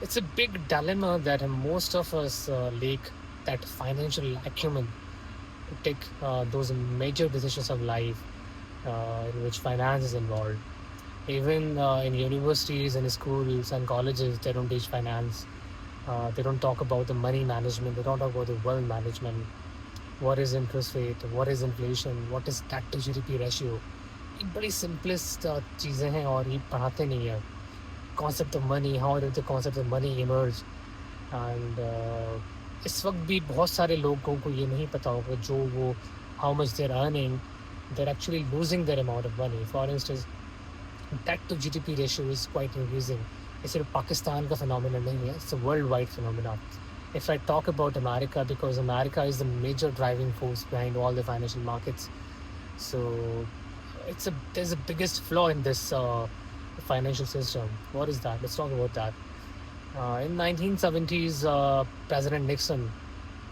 It's a big dilemma that most of us lack that financial acumen to take those major decisions of life in which finance is involved. Even in universities and schools and colleges, they don't teach finance. They don't talk about the money management. They don't talk about the wealth management. What is interest rate? What is inflation? What is debt to GDP ratio? एक बड़ी simplest चीज़ें हैं और ये पढ़ाते नहीं है. Concept of money, how did the concept of money emerge? And इस वक्त भी बहुत सारे लोगों को ये नहीं पता होगा जो वो how much they're earning, they're actually losing their amount of money. For instance, debt to GDP ratio is quite increasing. ये सिर्फ पाकिस्तान का phenomenon नहीं है, it's a worldwide phenomenon. If I talk about America, because America is the major driving force behind all the financial markets, so there's the biggest flaw in this financial system. What is that? Let's talk about that. In 1970s, President Nixon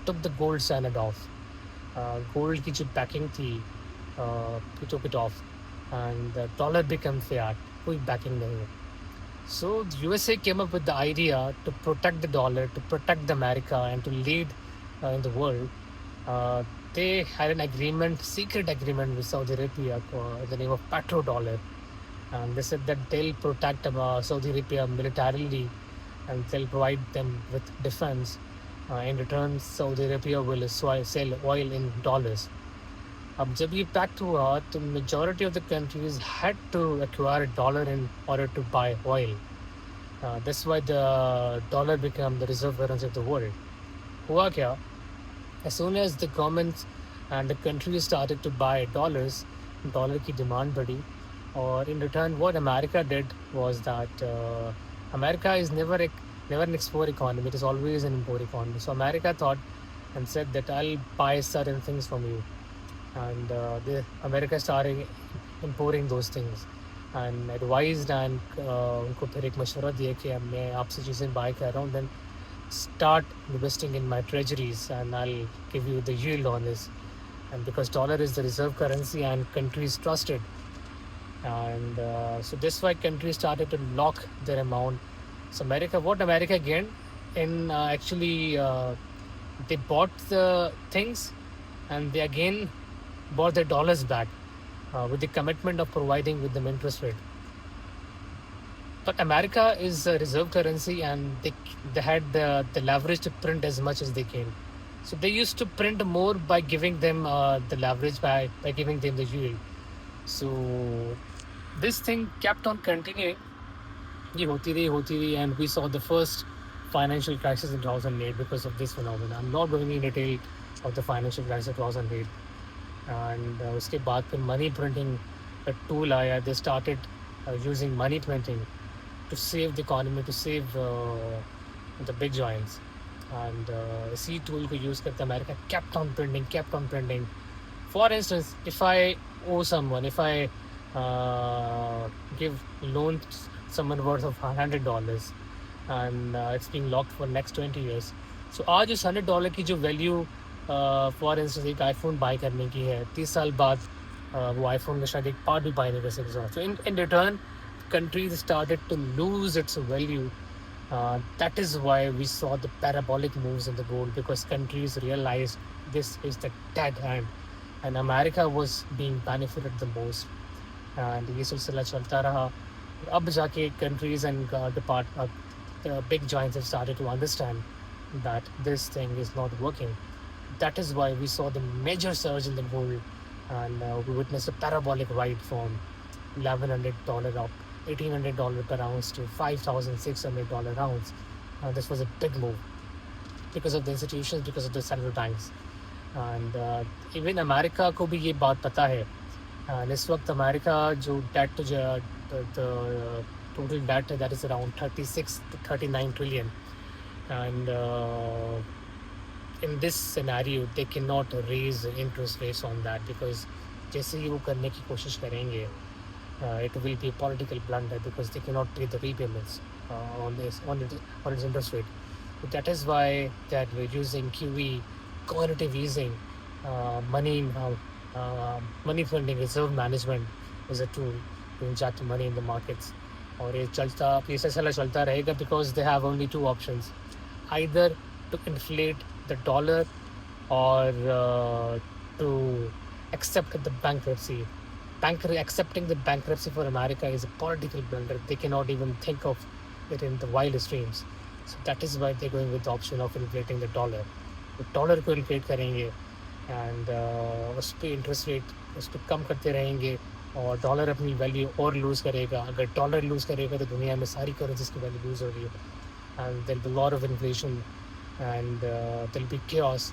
took the gold standard off. Gold की जो backing थी, he took it off, and the dollar became fiat. कोई backing नहीं है. So the USA came up with the idea to protect the dollar, to protect the America, and to lead in the world. Uh, they had an agreement, secret agreement with Saudi Arabia in the name of petrodollar, and they said that they'll protect Saudi Arabia militarily, and they'll provide them with defense. In return, Saudi Arabia will sell oil in dollars. अब जब ये pact हुआ तो majority of the countries had to acquire dollar in order to buy oil. That's why the dollar became the reserve currency of the world. हुआ क्या? As soon as the governments and the countries started to buy dollars, dollar की demand बढ़ी. Or in return, what America did was that America is never an export economy. It is always an import economy. So America thought and said that I'll buy certain things from you, and the America started importing those things and advised and उनको फिर एक मशवरा दिया कि अब मैं आपसे चीज़ें बाय कर रहा हूँ, then start investing in my treasuries and I'll give you the yield on this. And because dollar is the reserve currency and countries trust it, and so this why countries started to lock their amount. So what America gained in actually they bought the things and they again bought their dollars back with the commitment of providing with them interest rate. But America is a reserve currency, and they had the leverage to print as much as they can. So they used to print more by giving them the leverage by giving them the yield. So this thing kept on continuing. ये होती रही, and we saw the first financial crisis in 2008 because of this phenomenon. I'm not going in detail of the financial crisis of 2008. And उसके बाद फिर money printing a tool आया. They started using money printing to save the economy, to save the big giants. And इसी tool को use करते America kept on printing. For instance, if I owe someone, if I give loan to someone worth of $100, and it's being locked for next 20 years. So आज उस $100 की जो value for instance एक iPhone bye करने की है, 30 साल बाद वो आईफोन में शायद एक पार्ट भी बाय नहीं कर सकेगा. So in return, countries started to lose its value. That is why we saw the parabolic moves in the gold, because countries realized this is the dead end, and America was being benefited the most. And ये सिलसिला चलता रहा. अब जाके countries and the big giants have started to understand that this thing is not working. That is why we saw the major surge in the gold, and we witnessed a parabolic ride from $1,100 up, $1,800 per ounce to $5,600 ounce. This was a big move because of the institutions, because of the central banks. And even America को भी ये बात पता है. And इस वक्त America जो date the total debt that is around 36 to 39 trillion, and in this scenario they cannot raise interest rates on that, because जैसे ही वो करने की कोशिश करेंगे, it will be a political blunder because they cannot pay the repayments on its interest rate. So that is why that we're using QE, quantitative easing, money funding, reserve management is a tool to inject money in the markets. और ये चलता ये सिलसिला चलता रहेगा because they have only two options, either to inflate the dollar or to accept the bankruptcy. Accepting the bankruptcy for America is a political blunder. They cannot even think of it in the wildest dreams. So that is why they're going with the option of inflating the dollar. The dollar को inflate करेंगे and उस पर interest rate उस पर कम करते रहेंगे और dollar अपनी वैल्यू और लूज़ करेगा. अगर डॉलर लूज़ करेगा तो दुनिया में सारी करेंसीज की वैल्यू लूज़ हो रही है and there'll be a lot of inflation and there'll be chaos.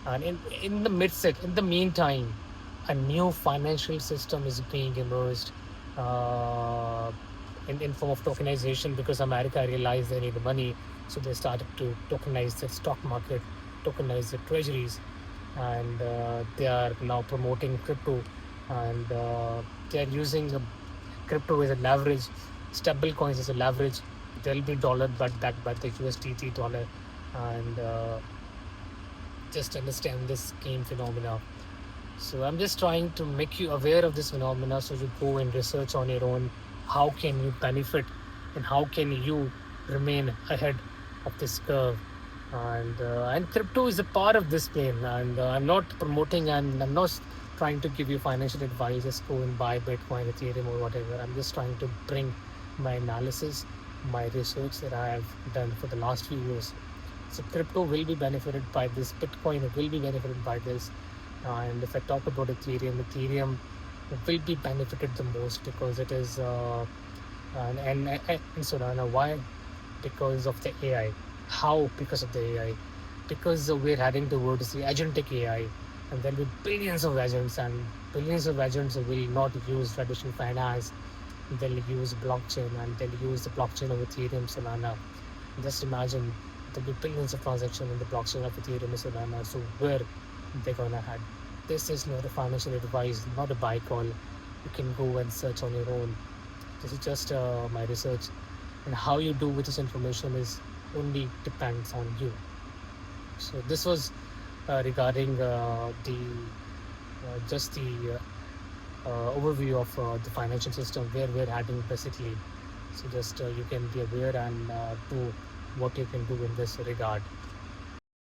And in the in the meantime, a new financial system is being emerged uh, in form of tokenization because America realized they need money, so they started to tokenize the stock market, tokenize the treasuries, and they are now promoting crypto, and they are using crypto as a leverage, stable coins as a leverage. There'll be dollar backed by the USDT dollar, and just understand this game phenomena. So I'm just trying to make you aware of this phenomena so you go and research on your own how can you benefit and how can you remain ahead of this curve. And crypto is a part of this game, and I'm not promoting and I'm not trying to give you financial advice. Just go and buy Bitcoin, Ethereum, or whatever. I'm just trying to bring my analysis, my research that I have done for the last few years. So crypto will be benefited by this. Bitcoin will be benefited by this. And if I talk about Ethereum will be benefited the most because it is and Solana. Why? Because of the AI. How? Because of the AI. Because we're heading towards the agentic AI, and there'll be billions of agents, and billions of agents will not use traditional finance. They'll use blockchain, and they'll use the blockchain of Ethereum, Solana. Just imagine there'll be billions of transactions in the blockchain of Ethereum and Solana. So where they're gonna head? This is not a financial advice, not a buy call. You can go and search on your own. This is just my research, and how you do with this information is only depends on you. So this was regarding the just the overview of the financial system where we're heading basically. So just you can be aware and do what you can do in this regard.